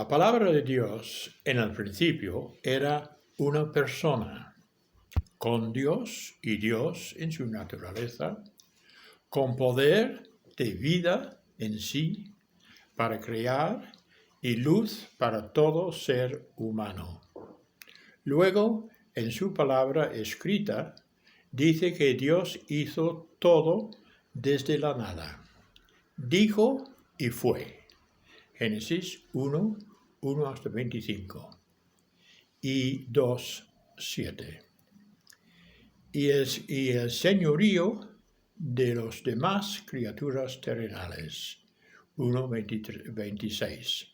La palabra de Dios en el principio era una persona, con Dios y Dios en su naturaleza, con poder de vida en sí para crear y luz para todo ser humano. Luego, en su palabra escrita, dice que Dios hizo todo desde la nada. Dijo y fue. Génesis 1, 1 hasta 25 y 2, 7. Y el señorío de los demás criaturas terrenales. 1, 26.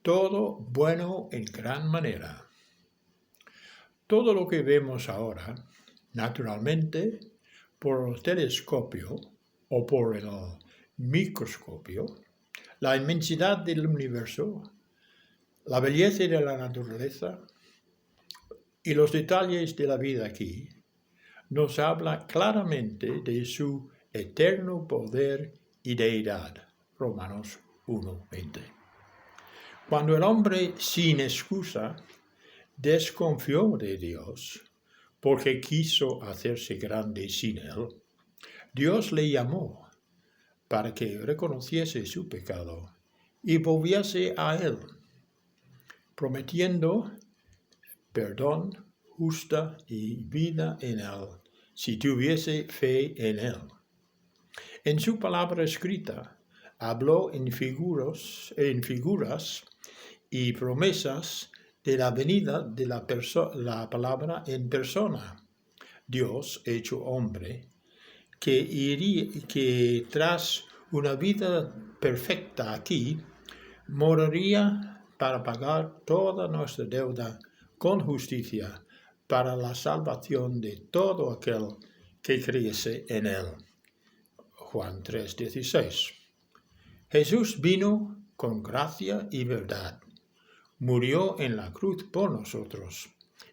Todo bueno en gran manera. Todo lo que vemos ahora, naturalmente, por el telescopio o por el microscopio, la inmensidad del universo, la belleza de la naturaleza y los detalles de la vida aquí, nos habla claramente de su eterno poder y deidad. Romanos 1:20. Cuando el hombre sin excusa desconfió de Dios porque quiso hacerse grande sin él, Dios le llamó para que reconociese su pecado y volviese a él, prometiendo perdón, justa y vida en él, si tuviese fe en él. En su palabra escrita, habló en figuras y promesas de la venida de la palabra en persona, Dios hecho hombre, que tras una vida perfecta aquí, moriría para pagar toda nuestra deuda con justicia para la salvación de todo aquel que creyese en él. Juan 3:16. Jesús vino con gracia y verdad, murió en la cruz por nosotros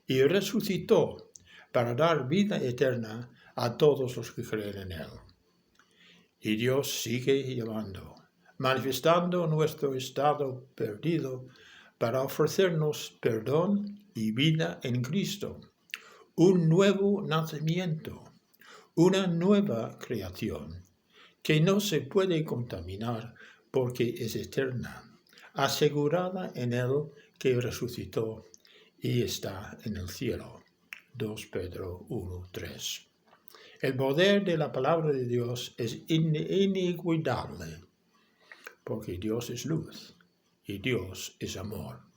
y resucitó para dar vida eterna a todos los que creen en él. Y Dios sigue llamando, manifestando nuestro estado perdido para ofrecernos perdón y vida en Cristo, un nuevo nacimiento, una nueva creación que no se puede contaminar porque es eterna, asegurada en Él que resucitó y está en el cielo. 2 Pedro 1:3. El poder de la palabra de Dios es inigualable, porque Dios es luz y Dios es amor.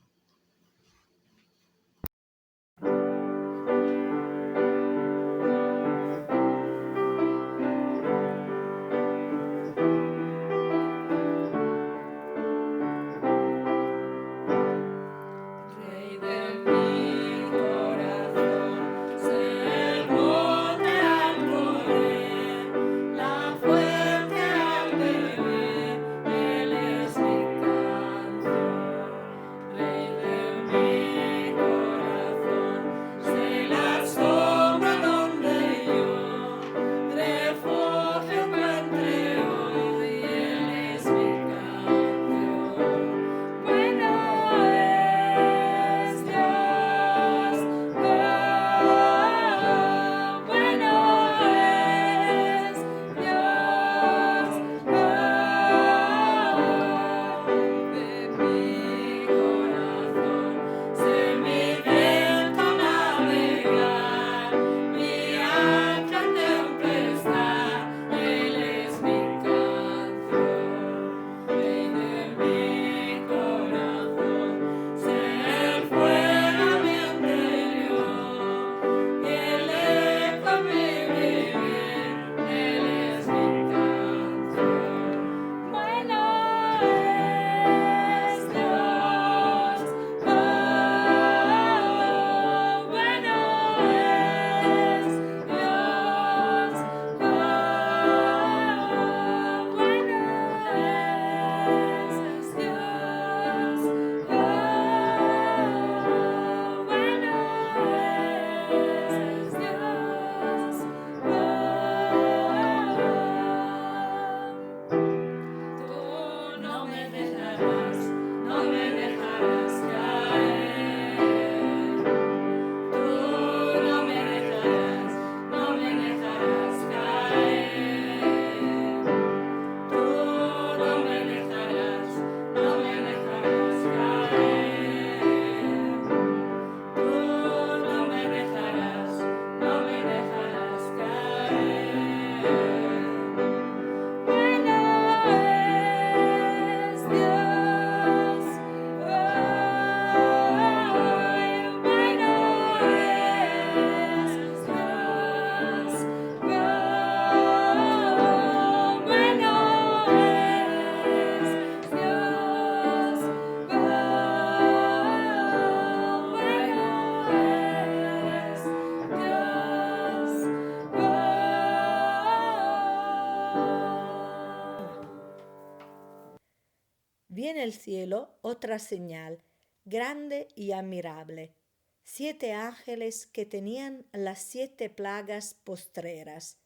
Vi en el cielo otra señal, grande y admirable, 7 ángeles que tenían las 7 plagas postreras,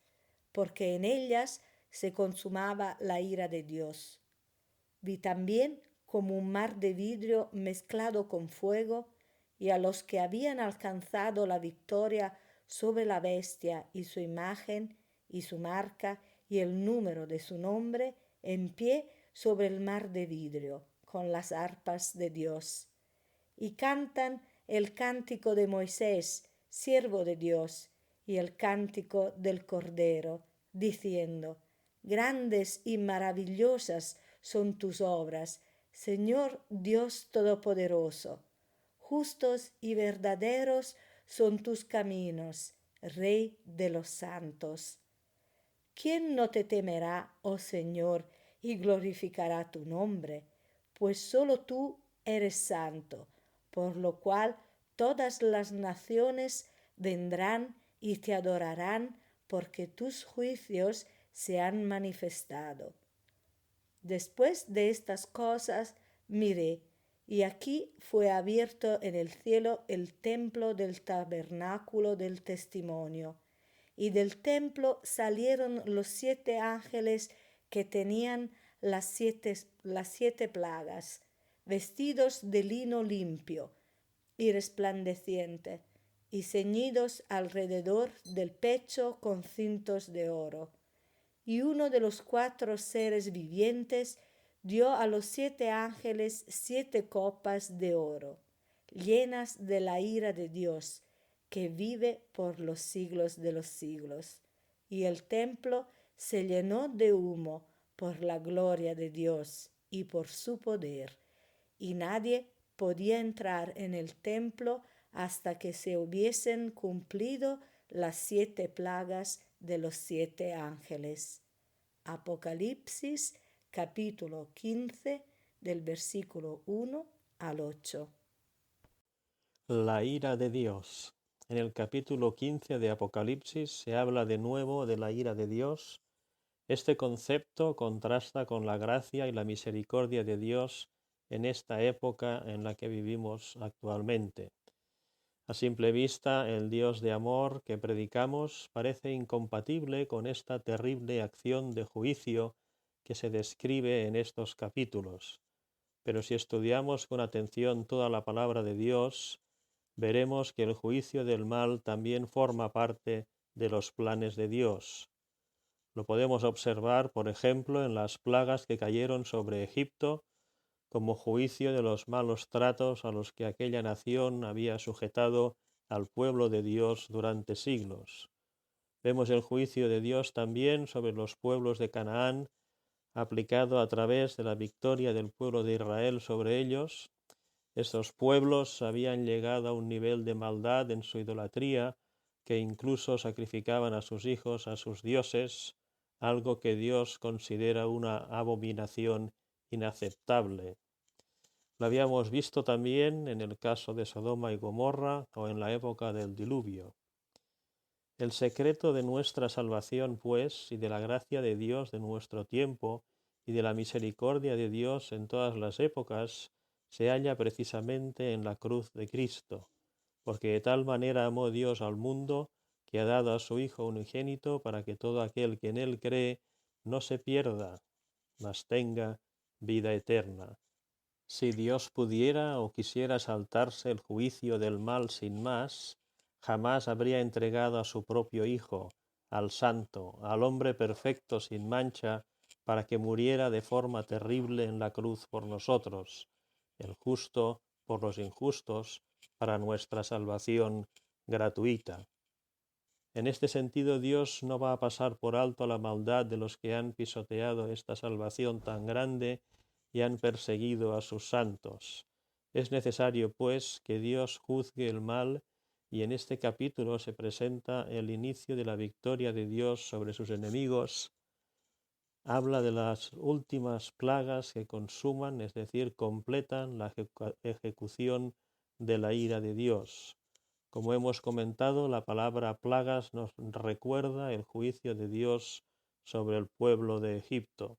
porque en ellas se consumaba la ira de Dios. Vi también como un mar de vidrio mezclado con fuego, y a los que habían alcanzado la victoria sobre la bestia y su imagen y su marca y el número de su nombre, en pie sobre el mar de vidrio, con las arpas de Dios. Y cantan el cántico de Moisés, siervo de Dios, y el cántico del Cordero, diciendo: Grandes y maravillosas son tus obras, Señor Dios Todopoderoso. Justos y verdaderos son tus caminos, Rey de los santos. ¿Quién no te temerá, oh Señor, y glorificará tu nombre? Pues solo tú eres santo, por lo cual todas las naciones vendrán y te adorarán, porque tus juicios se han manifestado. Después de estas cosas miré, y aquí fue abierto en el cielo el templo del tabernáculo del testimonio, y del templo salieron los 7 ángeles que tenían las siete plagas, vestidos de lino limpio y resplandeciente, y ceñidos alrededor del pecho con cintos de oro. Y uno de los 4 seres vivientes dio a los 7 ángeles 7 copas de oro, llenas de la ira de Dios, que vive por los siglos de los siglos. Y el templo se llenó de humo por la gloria de Dios y por su poder, y nadie podía entrar en el templo hasta que se hubiesen cumplido las 7 plagas de los 7 ángeles. Apocalipsis capítulo 15 del versículo 1 al 8. La ira de Dios. En el capítulo 15 de Apocalipsis se habla de nuevo de la ira de Dios. Este concepto contrasta con la gracia y la misericordia de Dios en esta época en la que vivimos actualmente. A simple vista, el Dios de amor que predicamos parece incompatible con esta terrible acción de juicio que se describe en estos capítulos. Pero si estudiamos con atención toda la palabra de Dios, veremos que el juicio del mal también forma parte de los planes de Dios. Lo podemos observar, por ejemplo, en las plagas que cayeron sobre Egipto, como juicio de los malos tratos a los que aquella nación había sujetado al pueblo de Dios durante siglos. Vemos el juicio de Dios también sobre los pueblos de Canaán, aplicado a través de la victoria del pueblo de Israel sobre ellos. Estos pueblos habían llegado a un nivel de maldad en su idolatría que incluso sacrificaban a sus hijos a sus dioses, algo que Dios considera una abominación inaceptable. Lo habíamos visto también en el caso de Sodoma y Gomorra o en la época del diluvio. El secreto de nuestra salvación, pues, y de la gracia de Dios de nuestro tiempo y de la misericordia de Dios en todas las épocas, se halla precisamente en la cruz de Cristo, porque de tal manera amó Dios al mundo que ha dado a su Hijo unigénito para que todo aquel que en él cree no se pierda, mas tenga vida eterna. Si Dios pudiera o quisiera saltarse el juicio del mal sin más, jamás habría entregado a su propio Hijo, al Santo, al hombre perfecto sin mancha, para que muriera de forma terrible en la cruz por nosotros, el justo por los injustos, para nuestra salvación gratuita. En este sentido, Dios no va a pasar por alto la maldad de los que han pisoteado esta salvación tan grande y han perseguido a sus santos. Es necesario, pues, que Dios juzgue el mal, y en este capítulo se presenta el inicio de la victoria de Dios sobre sus enemigos. Habla de las últimas plagas que consuman, es decir, completan la ejecución de la ira de Dios. Como hemos comentado, la palabra plagas nos recuerda el juicio de Dios sobre el pueblo de Egipto.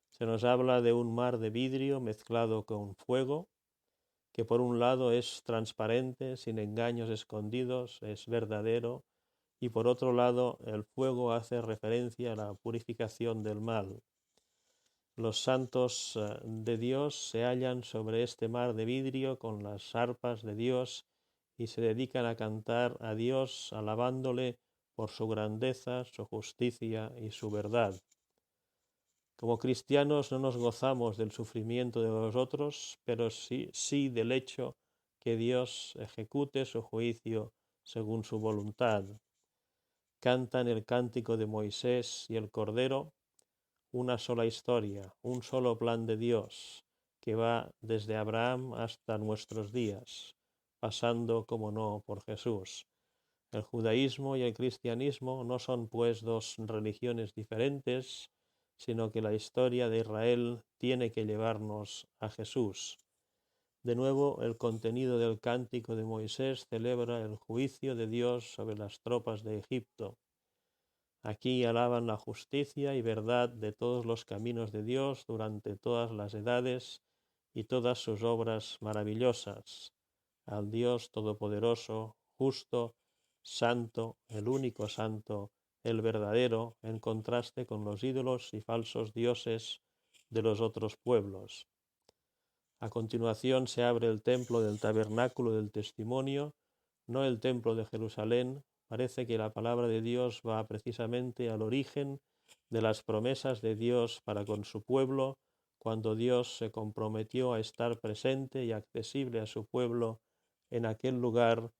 Se nos habla de un mar de vidrio mezclado con fuego, que por un lado es transparente, sin engaños escondidos, es verdadero, y por otro lado el fuego hace referencia a la purificación del mal. Los santos de Dios se hallan sobre este mar de vidrio con las arpas de Dios y se dedican a cantar a Dios alabándole por su grandeza, su justicia y su verdad. Como cristianos no nos gozamos del sufrimiento de los otros, pero sí del hecho que Dios ejecute su juicio según su voluntad. Cantan el cántico de Moisés y el Cordero, una sola historia, un solo plan de Dios, que va desde Abraham hasta nuestros días, pasando, como no, por Jesús. El judaísmo y el cristianismo no son pues dos religiones diferentes, sino que la historia de Israel tiene que llevarnos a Jesús. De nuevo, el contenido del cántico de Moisés celebra el juicio de Dios sobre las tropas de Egipto. Aquí alaban la justicia y verdad de todos los caminos de Dios durante todas las edades y todas sus obras maravillosas, al Dios todopoderoso, justo, santo, el único santo, el verdadero, en contraste con los ídolos y falsos dioses de los otros pueblos. A continuación se abre el templo del tabernáculo del testimonio, no el templo de Jerusalén. Parece que la palabra de Dios va precisamente al origen de las promesas de Dios para con su pueblo, cuando Dios se comprometió a estar presente y accesible a su pueblo en aquel lugar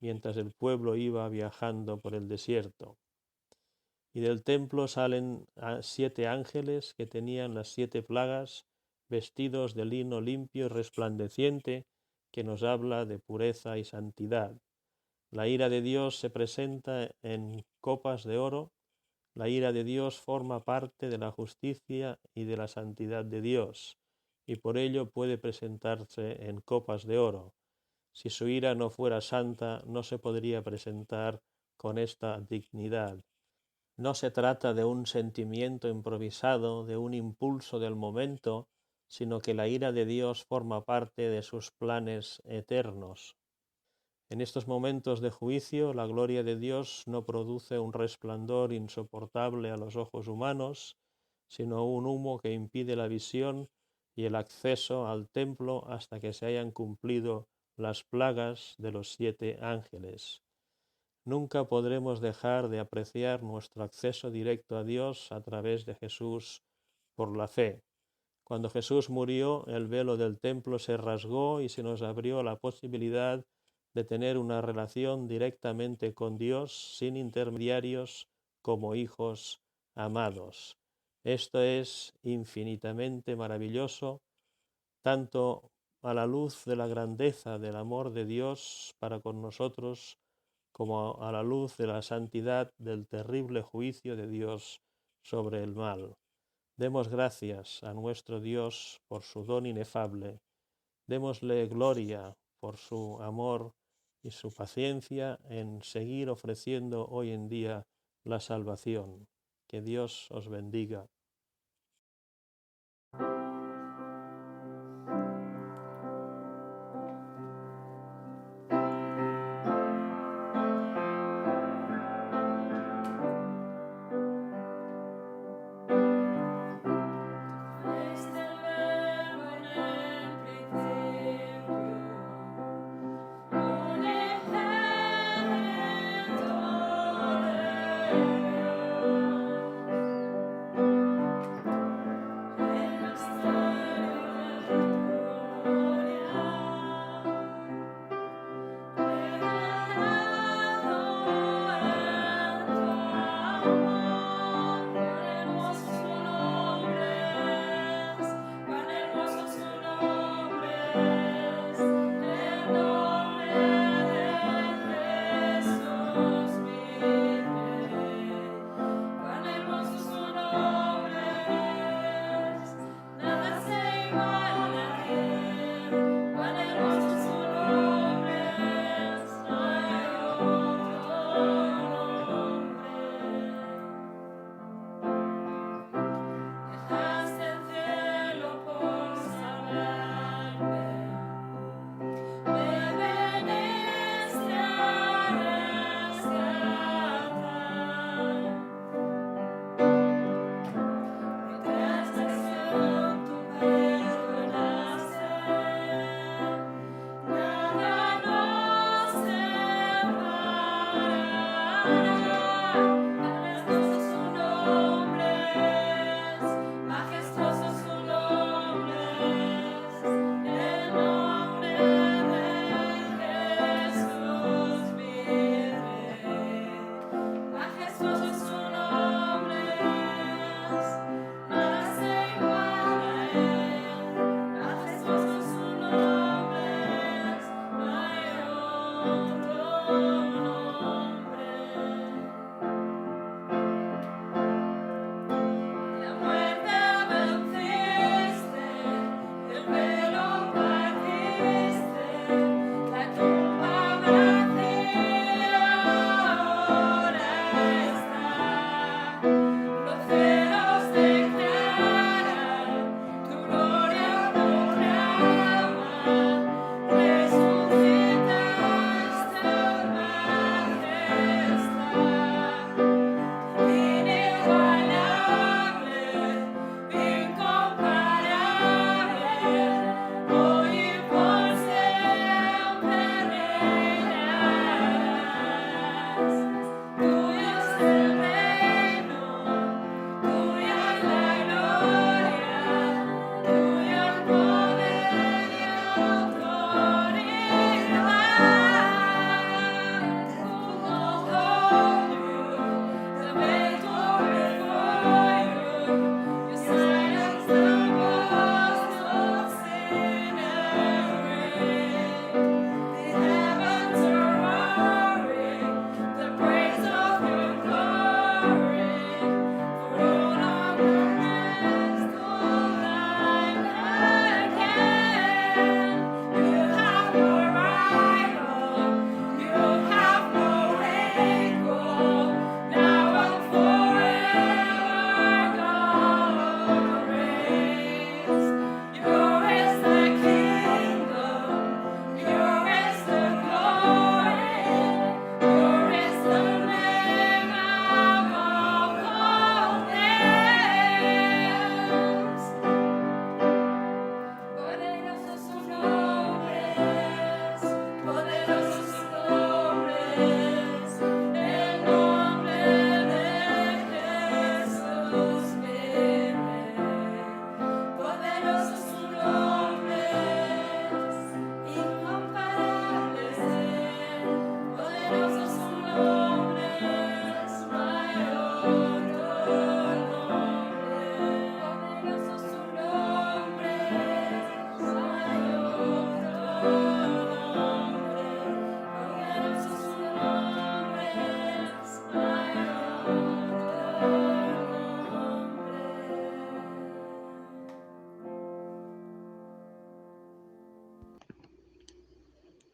mientras el pueblo iba viajando por el desierto. Y del templo salen 7 ángeles que tenían las 7 plagas, vestidos de lino limpio y resplandeciente, que nos habla de pureza y santidad. La ira de Dios se presenta en copas de oro. La ira de Dios forma parte de la justicia y de la santidad de Dios, y por ello puede presentarse en copas de oro. Si su ira no fuera santa, no se podría presentar con esta dignidad. No se trata de un sentimiento improvisado, de un impulso del momento, sino que la ira de Dios forma parte de sus planes eternos. En estos momentos de juicio, la gloria de Dios no produce un resplandor insoportable a los ojos humanos, sino un humo que impide la visión y el acceso al templo hasta que se hayan cumplido las plagas de los 7 ángeles. Nunca podremos dejar de apreciar nuestro acceso directo a Dios a través de Jesús por la fe. Cuando Jesús murió, el velo del templo se rasgó y se nos abrió la posibilidad de tener una relación directamente con Dios sin intermediarios como hijos amados. Esto es infinitamente maravilloso, tanto a la luz de la grandeza del amor de Dios para con nosotros, como a la luz de la santidad del terrible juicio de Dios sobre el mal. Demos gracias a nuestro Dios por su don inefable. Démosle gloria por su amor y su paciencia en seguir ofreciendo hoy en día la salvación. Que Dios os bendiga.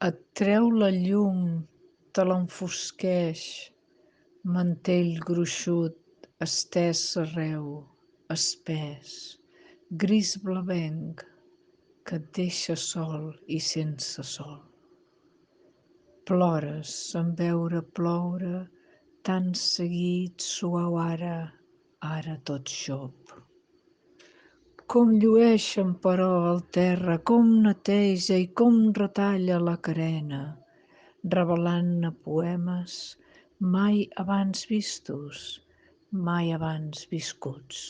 Et treu la llum, te l'enfosqueix, mantell gruixut, estès arreu, espès, gris blavenc, que et deixa sol i sense sol. Plores en veure ploure, tan seguit suau ara tot xop. Com llueixen, però, el terra, com neteja i com retalla la carena, revelant-ne poemes mai abans vistos, mai abans viscuts.